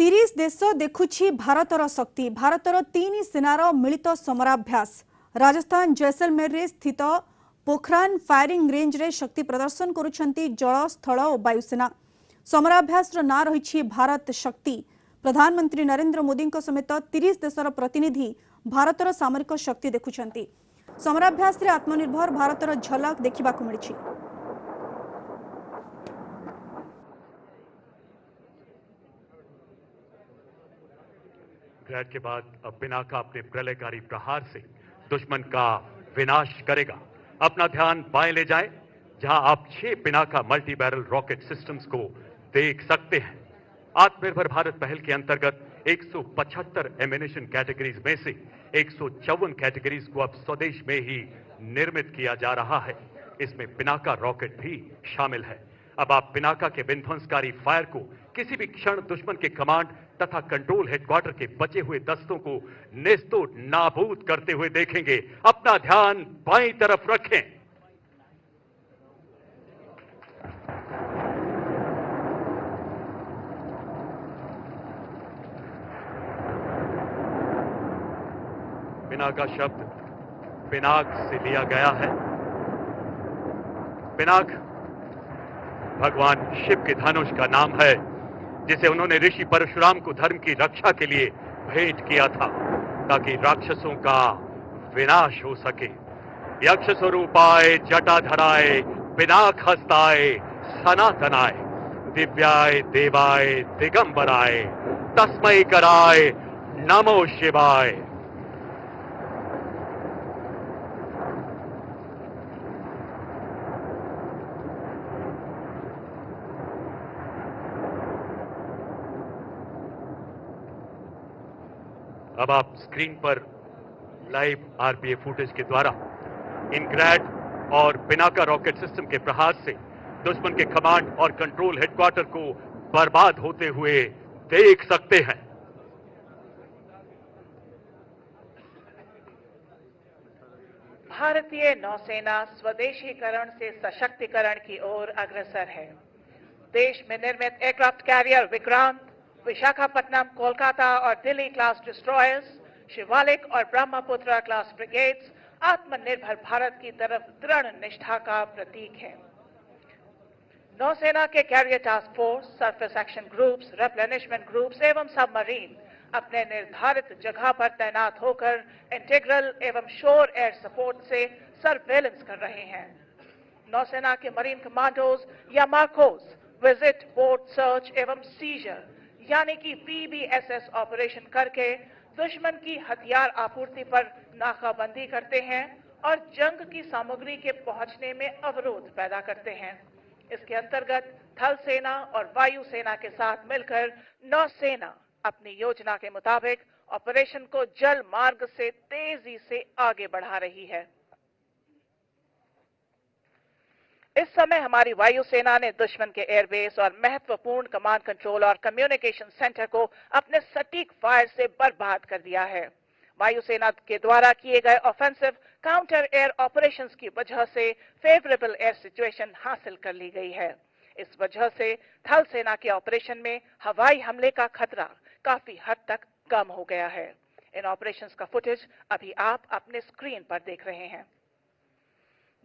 30 देश देखुछि भारतर शक्ति। भारतर 3 सेनार मिलित समराभ्यास। राजस्थान जैसलमेर स्थित पोखरान फायरिंग रेंज रे शक्ति प्रदर्शन करुछंती जल स्थल और वायुसेना। समराभ्यास ना रही भारत शक्ति। प्रधानमंत्री नरेंद्र मोदी समेत 30 देशर प्रतिनिधि भारतर सामरिक शक्ति देखुछंती। समराभ्यास रे आत्मनिर्भर भारतर झलक देखा मिली। ग्रैड के बाद अब पिनाका अपने प्रलयकारी प्रहार से दुश्मन का विनाश करेगा। अपना ध्यान बाएं ले जाएं, जहां आप 6 Pinaka multi barrel rocket systems को देख सकते हैं। आत्मनिर्भर भारत पहल के अंतर्गत 175 एमिनेशन कैटेगरीज में से 154 कैटेगरीज को अब स्वदेश में ही निर्मित किया जा रहा है। इसमें पिनाका रॉकेट भी शामिल है। अब आप पिनाका के विध्वंसकारी फायर को किसी भी क्षण दुश्मन के कमांड तथा कंट्रोल हेडक्वार्टर के बचे हुए दस्तों को नेस्तो नाबूद करते हुए देखेंगे। अपना ध्यान बाईं तरफ रखें। पिनाका शब्द पिनाक से लिया गया है। पिनाक भगवान शिव के धनुष का नाम है, जिसे उन्होंने ऋषि परशुराम को धर्म की रक्षा के लिए भेंट किया था, ताकि राक्षसों का विनाश हो सके। यक्ष स्वरूपाय जटाधराय पिनाक हस्ताय सनातनाय दिव्याय देवाय दिगंबराय तस्मै कराय नमो शिवाय। अब आप स्क्रीन पर लाइव आरपीएफ फुटेज के द्वारा इन ग्रैड और पिनाका रॉकेट सिस्टम के प्रहार से दुश्मन के कमांड और कंट्रोल हेडक्वार्टर को बर्बाद होते हुए देख सकते हैं। भारतीय नौसेना स्वदेशीकरण से सशक्तिकरण की ओर अग्रसर है। देश में निर्मित एयरक्राफ्ट कैरियर विक्रांत, विशाखापट्टनम, कोलकाता और दिल्ली क्लास डिस्ट्रॉयर्स, शिवालिक और ब्रह्मपुत्र क्लास ब्रिगेड्स आत्मनिर्भर भारत की तरफ दृढ़ निष्ठा का प्रतीक है। नौसेना के carrier task force, surface action groups, replenishment groups एवं सबमरीन अपने निर्धारित जगह पर तैनात होकर इंटीग्रल एवं शोर एयर सपोर्ट से सर्वेलेंस कर रहे हैं। नौसेना के मरीन कमांडोज या मार्कोस विजिट, बोट सर्च एवं सीजर यानी कि PBSS ऑपरेशन करके दुश्मन की हथियार आपूर्ति पर नाकाबंदी करते हैं और जंग की सामग्री के पहुंचने में अवरोध पैदा करते हैं। इसके अंतर्गत थल सेना और वायु सेना के साथ मिलकर नौसेना अपनी योजना के मुताबिक ऑपरेशन को जल मार्ग से तेजी से आगे बढ़ा रही है। इस समय हमारी वायुसेना ने दुश्मन के एयरबेस और महत्वपूर्ण कमांड कंट्रोल और कम्युनिकेशन सेंटर को अपने सटीक फायर से बर्बाद कर दिया है। वायुसेना के द्वारा किए गए ऑफेंसिव काउंटर एयर ऑपरेशंस की वजह से फेवरेबल एयर सिचुएशन हासिल कर ली गई है। इस वजह से थल सेना के ऑपरेशन में हवाई हमले का खतरा काफी हद तक कम हो गया है। इन ऑपरेशंस का फुटेज अभी आप अपने स्क्रीन पर देख रहे हैं।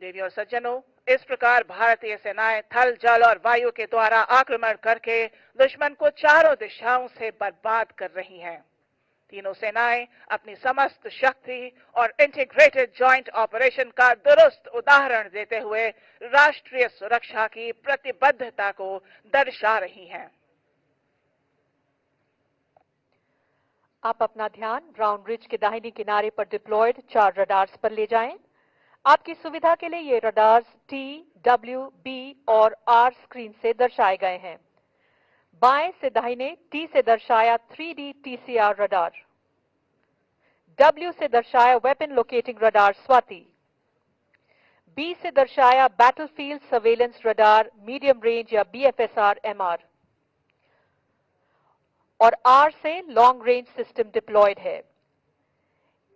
देवी और सज्जनों, इस प्रकार भारतीय सेनाएं थल, जल और वायु के द्वारा आक्रमण करके दुश्मन को चारों दिशाओं से बर्बाद कर रही हैं। तीनों सेनाएं अपनी समस्त शक्ति और इंटीग्रेटेड जॉइंट ऑपरेशन का दुरुस्त उदाहरण देते हुए राष्ट्रीय सुरक्षा की प्रतिबद्धता को दर्शा रही हैं। आप अपना ध्यान ब्राउन रिज के दाहिने किनारे पर डिप्लॉयड 4 रडार्स पर ले जाएं। आपकी सुविधा के लिए ये रडार्स T, W, B और R स्क्रीन से दर्शाए गए हैं। बाएं से दाहिने T से दर्शाया 3D TCR रडार, W से दर्शाया weapon locating radar Swati, B से दर्शाया battlefield surveillance radar medium range या BFSR MR और R से लॉन्ग रेंज सिस्टम डिप्लॉयड है।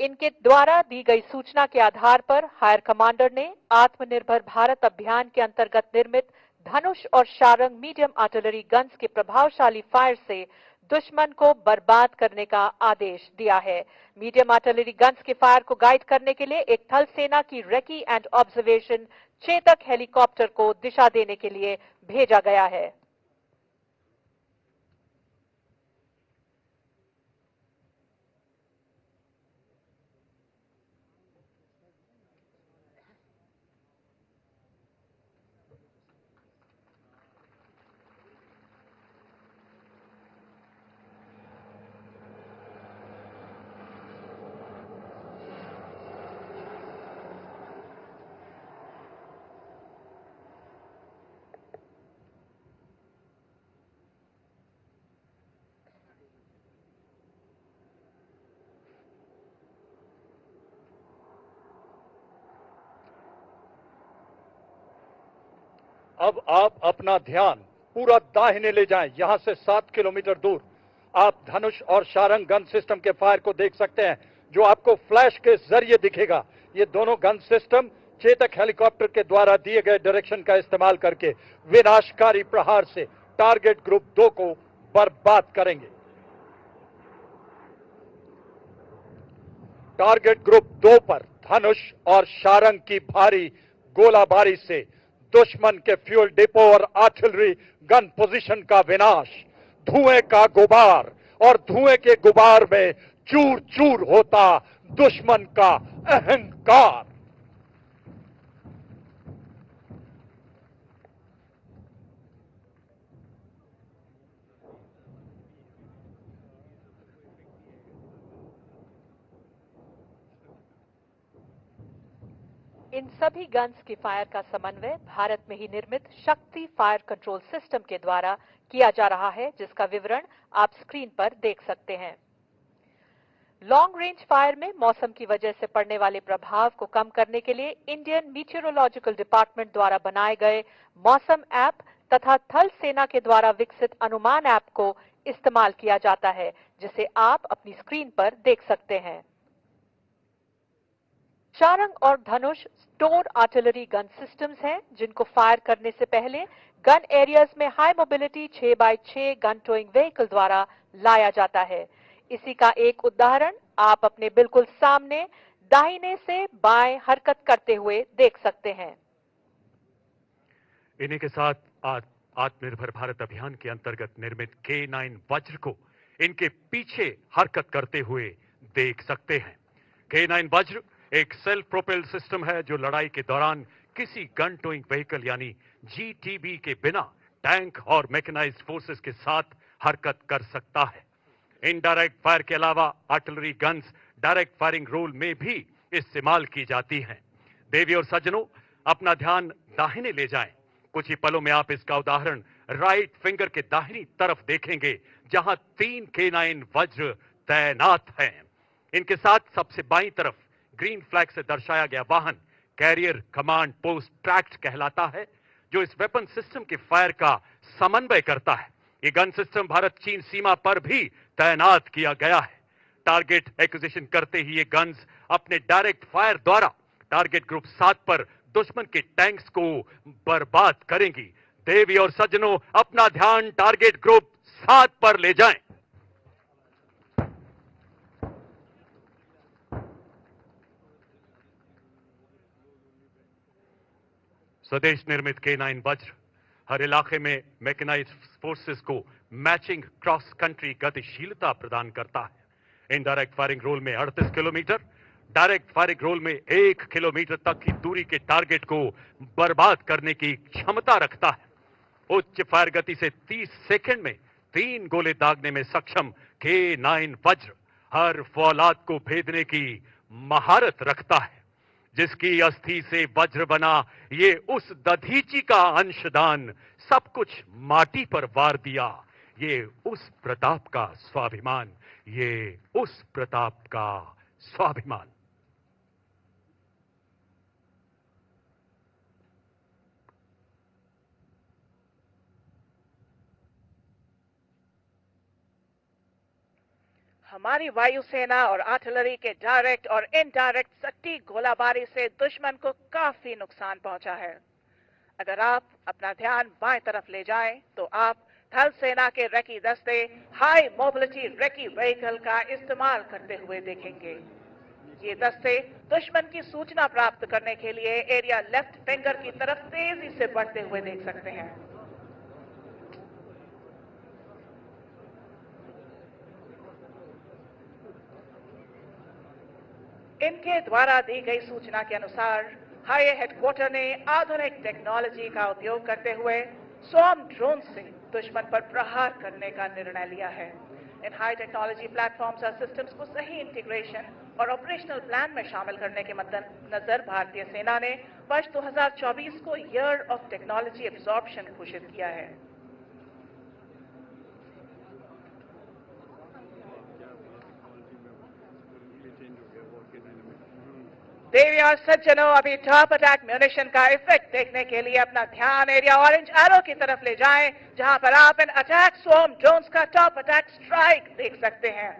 इनके द्वारा दी गई सूचना के आधार पर हायर कमांडर ने आत्मनिर्भर भारत अभियान के अंतर्गत निर्मित धनुष और शारंग मीडियम आर्टिलरी गन्स के प्रभावशाली फायर से दुश्मन को बर्बाद करने का आदेश दिया है। मीडियम आर्टिलरी गन्स के फायर को गाइड करने के लिए एक थल सेना की recce and observation Chetak helicopter को दिशा देने के लिए भेजा गया है। अब आप अपना ध्यान पूरा दाहिने ले जाएं। यहां से 7 किलोमीटर दूर आप धनुष और शारंग गन सिस्टम के फायर को देख सकते हैं, जो आपको फ्लैश के जरिए दिखेगा। ये दोनों गन सिस्टम चेतक हेलीकॉप्टर के द्वारा दिए गए डायरेक्शन का इस्तेमाल करके विनाशकारी प्रहार से टारगेट ग्रुप 2 को बर्बाद करेंगे। टारगेट ग्रुप 2 पर धनुष और शारंग की भारी गोलाबारी से दुश्मन के फ्यूल डिपो और आर्टिलरी गन पोजीशन का विनाश, धुएं का गुबार, और धुएं के गुबार में चूर चूर होता दुश्मन का अहंकार। इन सभी गन्स की फायर का समन्वय भारत में ही निर्मित शक्ति फायर कंट्रोल सिस्टम के द्वारा किया जा रहा है, जिसका विवरण आप स्क्रीन पर देख सकते हैं। लॉन्ग रेंज फायर में मौसम की वजह से पड़ने वाले प्रभाव को कम करने के लिए इंडियन मीटियोरोलॉजिकल डिपार्टमेंट द्वारा बनाए गए मौसम ऐप तथा थल सेना के द्वारा विकसित अनुमान ऐप को इस्तेमाल किया जाता है, जिसे आप अपनी स्क्रीन पर देख सकते हैं। शारंग और धनुष स्टोर आर्टिलरी गन सिस्टम्स हैं, जिनको फायर करने से पहले गन एरियाज में high mobility 6x6 gun towing vehicle द्वारा लाया जाता है। इसी का एक उदाहरण आप अपने बिल्कुल सामने दाहिने से बाएं हरकत करते हुए देख सकते हैं। इन्हीं के साथ आत्मनिर्भर भारत अभियान के अंतर्गत निर्मित K9 वज्र को इनके पीछे हरकत करते हुए देख सकते हैं। K9 वज्र एक सेल्फ प्रोपेल्ड सिस्टम है जो लड़ाई के दौरान किसी गन टोइंग व्हीकल यानी GTB के बिना टैंक और मैकेनाइज्ड फोर्सेस के साथ हरकत कर सकता है। इनडायरेक्ट फायर के अलावा artillery guns direct firing role में भी इस्तेमाल की जाती हैं। देवी और सज्जनों, अपना ध्यान दाहिने ले जाएं। कुछ ही पलों में आप इसका उदाहरण राइट फिंगर के दाहिनी तरफ देखेंगे, जहां 3 K9 वज्र तैनात हैं। इनके साथ सबसे बाईं तरफ ग्रीन फ्लैग से दर्शाया गया वाहन कैरियर कमांड पोस्ट ट्रैक्ट कहलाता है, जो इस वेपन सिस्टम के फायर का समन्वय करता है। ये गन सिस्टम भारत चीन सीमा पर भी तैनात किया गया है। टारगेट एक्विजिशन करते ही ये गन्स अपने डायरेक्ट फायर द्वारा टारगेट ग्रुप 7 पर दुश्मन के टैंक्स को बर्बाद करेंगी। देवी और सज्जनों, अपना ध्यान टारगेट ग्रुप 7 पर ले जाएं। स्वदेश निर्मित K9 वज्र हर इलाके में मैकेनाइज्ड फोर्सेस को मैचिंग क्रॉस कंट्री गतिशीलता प्रदान करता है। इनडायरेक्ट फायरिंग रोल में 38 किलोमीटर, डायरेक्ट फायरिंग रोल में 1 किलोमीटर तक की दूरी के टारगेट को बर्बाद करने की क्षमता रखता है। उच्च फायर गति से 30 सेकंड में 3 गोले दागने में सक्षम K9 वज्र हर फौलाद को भेदने की महारत रखता है। जिसकी अस्थि से वज्र बना, ये उस दधीची का अंशदान, सब कुछ माटी पर वार दिया। ये उस प्रताप का स्वाभिमान, ये उस प्रताप का स्वाभिमान। हमारी वायुसेना और आर्टिलरी के डायरेक्ट और इनडायरेक्ट सटीक गोलाबारी से दुश्मन को काफी नुकसान पहुंचा है। अगर आप अपना ध्यान बाएं तरफ ले जाएं, तो आप थल सेना के रेकी दस्ते हाई मोबिलिटी रेकी व्हीकल का इस्तेमाल करते हुए देखेंगे। ये दस्ते दुश्मन की सूचना प्राप्त करने के लिए एरिया लेफ्ट फिंगर की तरफ तेजी से बढ़ते हुए देख सकते हैं। इनके द्वारा दी गई सूचना के अनुसार हाई हेडक्वार्टर ने आधुनिक टेक्नोलॉजी का उपयोग करते हुए स्वॉर्म ड्रोन से दुश्मन पर प्रहार करने का निर्णय लिया है। इन हाई टेक्नोलॉजी प्लेटफॉर्म्स और सिस्टम्स को सही इंटीग्रेशन और ऑपरेशनल प्लान में शामिल करने के मद्देनजर भारतीय सेना ने वर्ष 2024 को ईयर ऑफ टेक्नोलॉजी एब्जॉर्प्शन घोषित किया है। देवी और सज्जनों, अभी टॉप अटैक म्यूनिशन का इफेक्ट देखने के लिए अपना ध्यान एरिया ऑरेंज एरो की तरफ ले जाएं, जहां पर आप इन अटैक स्वॉर्म ड्रोन्स का टॉप अटैक स्ट्राइक देख सकते हैं।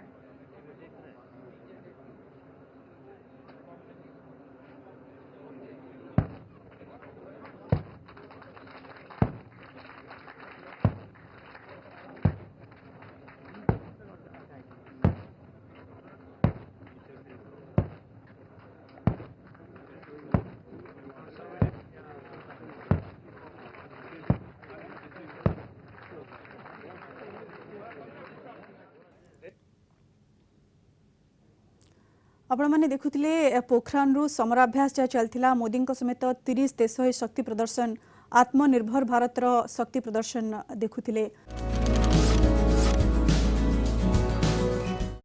आपने देखुले पोखरान रु समराभ्यास जहाँ चलता मोदी समेत 30 देश शक्ति प्रदर्शन आत्मनिर्भर भारत शक्ति प्रदर्शन देखुले।